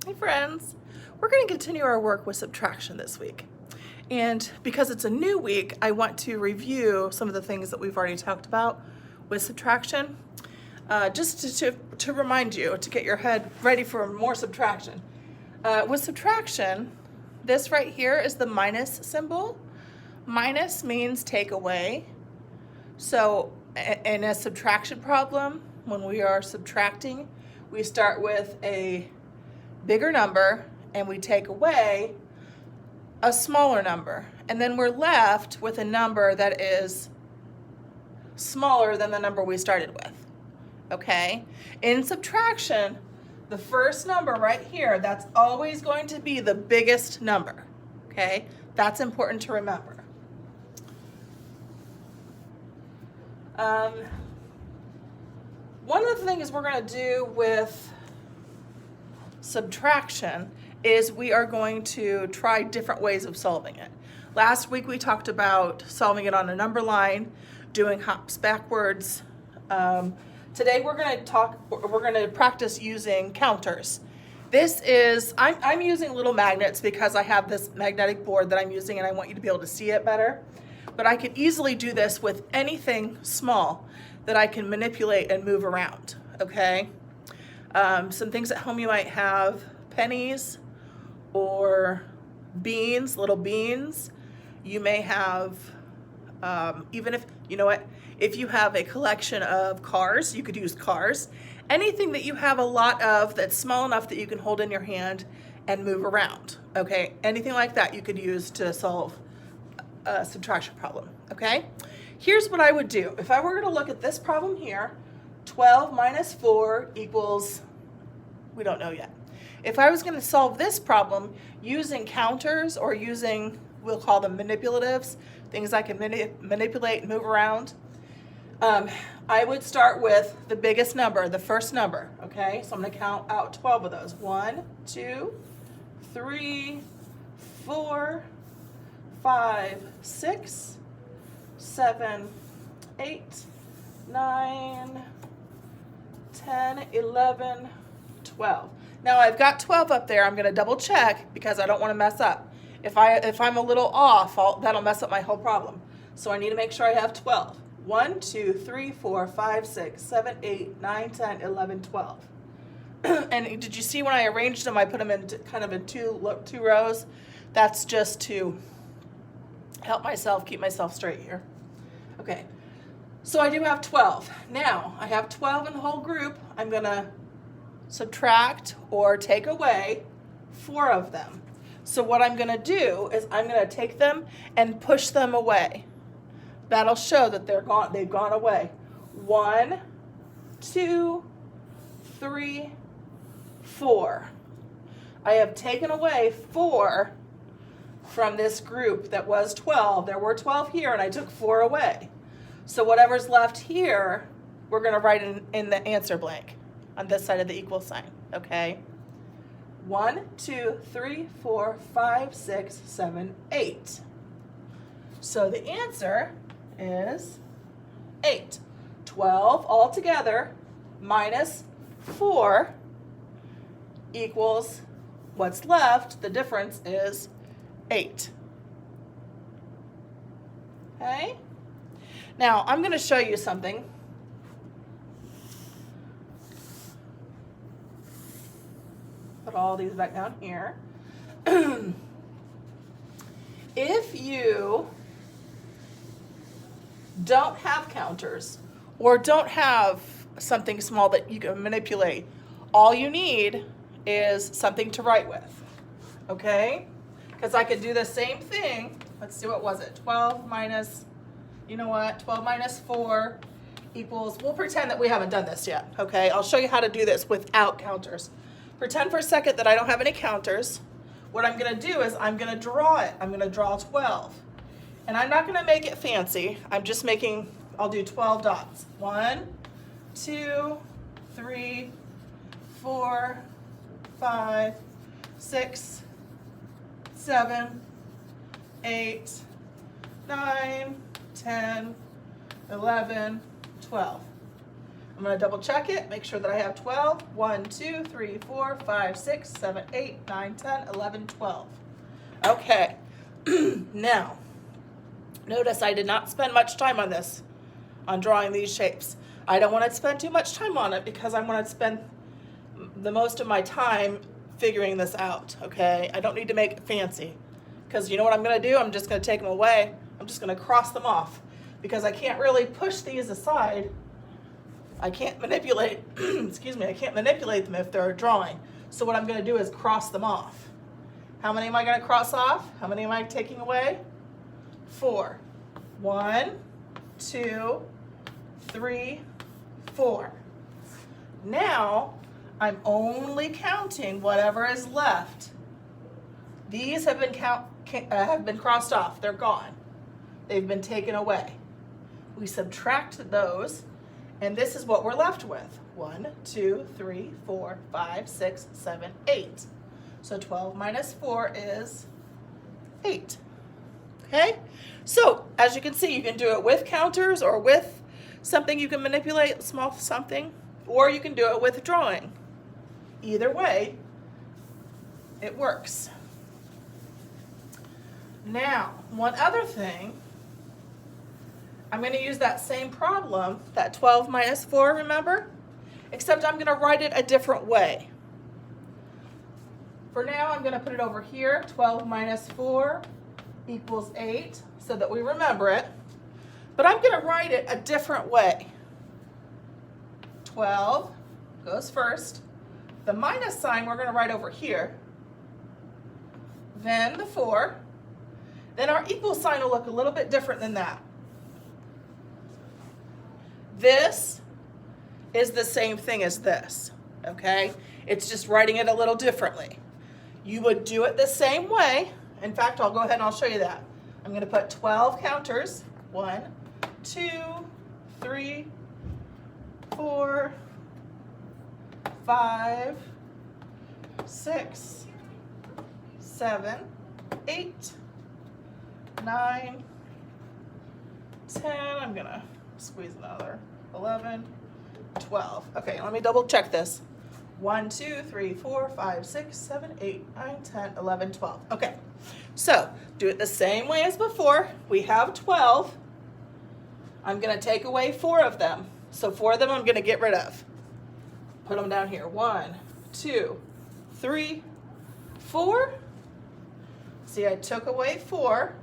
Hey friends, we're going to continue our work with subtraction this week. And because it's a new week, I want to review some of the things that we've already talked about with subtraction. Just to remind you, to get your head ready for more subtraction. With subtraction, this right here is the minus symbol. Minus means take away. So in a subtraction problem, when we are subtracting, we start with a bigger number and we take away a smaller number. And then we're left with a number that is smaller than the number we started with. Okay? In subtraction, the first number right here, that's always going to be the biggest number. Okay? That's important to remember. One of the things we're going to do with subtraction is we are going to try different ways of solving it. Last week we talked about solving it on a number line, doing hops backwards. Today we're going to practice using counters. This is, I'm using little magnets because I have this magnetic board that I'm using and I want you to be able to see it better. But I could easily do this with anything small that I can manipulate and move around, okay? Some things at home you might have pennies or beans, little beans. You may have, even if, you know what, if you have a collection of cars, you could use cars. Anything that you have a lot of that's small enough that you can hold in your hand and move around, okay? Anything like that you could use to solve a subtraction problem, okay? Here's what I would do. If I were to look at this problem here, 12 minus 4 equals, we don't know yet. If I was going to solve this problem using counters or using, we'll call them manipulatives, things I can manipulate and move around, I would start with the biggest number, the first number, okay? So I'm going to count out 12 of those. 1, 2, 3, 4, 5, 6, 7, 8, 9, 10, 11, 12. Now I've got 12 up there. I'm going to double check because I don't want to mess up. If I'm a little off, that'll mess up my whole problem. So I need to make sure I have 12. 1, 2, 3, 4, 5, 6, 7, 8, 9, 10, 11, 12. And did you see when I arranged them, I put them in kind of in two rows? That's just to help myself keep myself straight here. Okay, so I do have 12. Now, I have 12 in the whole group. I'm going to subtract or take away 4 of them. So what I'm going to do is I'm going to take them and push them away. That'll show that they've gone away. 1, 2, 3, 4. I have taken away 4 from this group that was 12. There were 12 here and I took 4 away. So whatever's left here, we're going to write in the answer blank on this side of the equal sign, okay? 1, 2, 3, 4, 5, 6, 7, 8. So the answer is 8. 12 altogether minus 4 equals what's left. The difference is 8. Okay? Now, I'm going to show you something. Put all these back down here. If you don't have counters or don't have something small that you can manipulate, all you need is something to write with. Okay? Because I could do the same thing. Let's see, what was it? 12 minus, you know what? 12 minus 4 equals, we'll pretend that we haven't done this yet, okay? I'll show you how to do this without counters. Pretend for a second that I don't have any counters. What I'm going to do is I'm going to draw it. I'm going to draw 12. And I'm not going to make it fancy. I'm just making, I'll do 12 dots. 1, 2, 3, 4, 5, 6, 7, 8, 9, 10, 11, 12. I'm going to double check it, make sure that I have 12. 1, 2, 3, 4, 5, 6, 7, 8, 9, 10, 11, 12. Okay, now, notice I did not spend much time on this, on drawing these shapes. I don't want to spend too much time on it because I want to spend the most of my time figuring this out, okay? I don't need to make it fancy because you know what I'm going to do? I'm just going to take them away. I'm just going to cross them off because I can't really push these aside. I can't manipulate, excuse me, I can't manipulate them if they're a drawing. So what I'm going to do is cross them off. How many am I going to cross off? How many am I taking away? 4. 1, 2, 3, 4. Now, I'm only counting whatever is left. These have been crossed off. They're gone. They've been taken away. We subtract those, and this is what we're left with. 1, 2, 3, 4, 5, 6, 7, 8. So 12 minus 4 is 8. Okay? So, as you can see, you can do it with counters or with something you can manipulate, small something, or you can do it with drawing. Either way, it works. Now, one other thing, I'm going to use that same problem, that 12 minus 4, remember? Except I'm going to write it a different way. For now, I'm going to put it over here. 12 minus 4 equals 8, so that we remember it. But I'm going to write it a different way. 12 goes first. The minus sign we're going to write over here. Then the 4. Then our equal sign will look a little bit different than that. This is the same thing as this, okay? It's just writing it a little differently. You would do it the same way. In fact, I'll go ahead and I'll show you that. I'm going to put 12 counters. 1, 2, 3, 4, 5, 6, 7, 8, 9, 10. I'm going to squeeze another. 11, 12. Okay, let me double check this. 1, 2, 3, 4, 5, 6, 7, 8, 9, 10, 11, 12. Okay, so do it the same way as before. We have 12. I'm going to take away 4 of them. So 4 of them I'm going to get rid of. Put them down here. 1, 2, 3, 4. See, I took away 4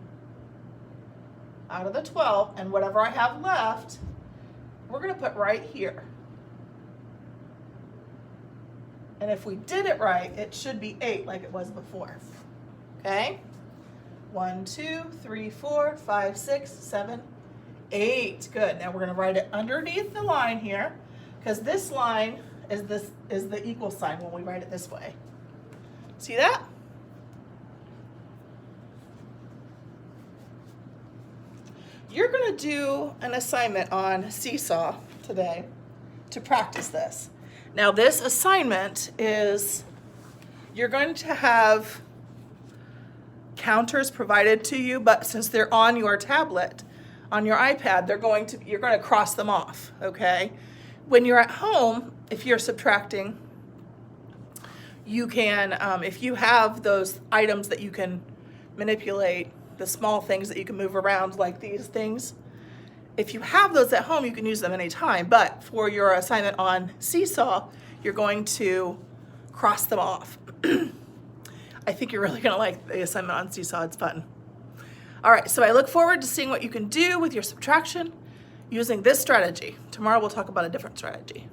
out of the 12, and whatever I have left, we're going to put right here. And if we did it right, it should be 8 like it was before. Okay? 1, 2, 3, 4, 5, 6, 7, 8. Good. Now we're going to write it underneath the line here, because this line is the equal sign when we write it this way. See that? You're going to do an assignment on Seesaw today to practice this. Now this assignment is, you're going to have counters provided to you, but since they're on your tablet, on your iPad, you're going to cross them off, okay? When you're at home, if you're subtracting, you can, if you have those items that you can manipulate, the small things that you can move around like these things, if you have those at home, you can use them anytime, but for your assignment on Seesaw, you're going to cross them off. I think you're really gonna like the assignment on Seesaw, it's fun. All right, so I look forward to seeing what you can do with your subtraction using this strategy. Tomorrow we'll talk about a different strategy.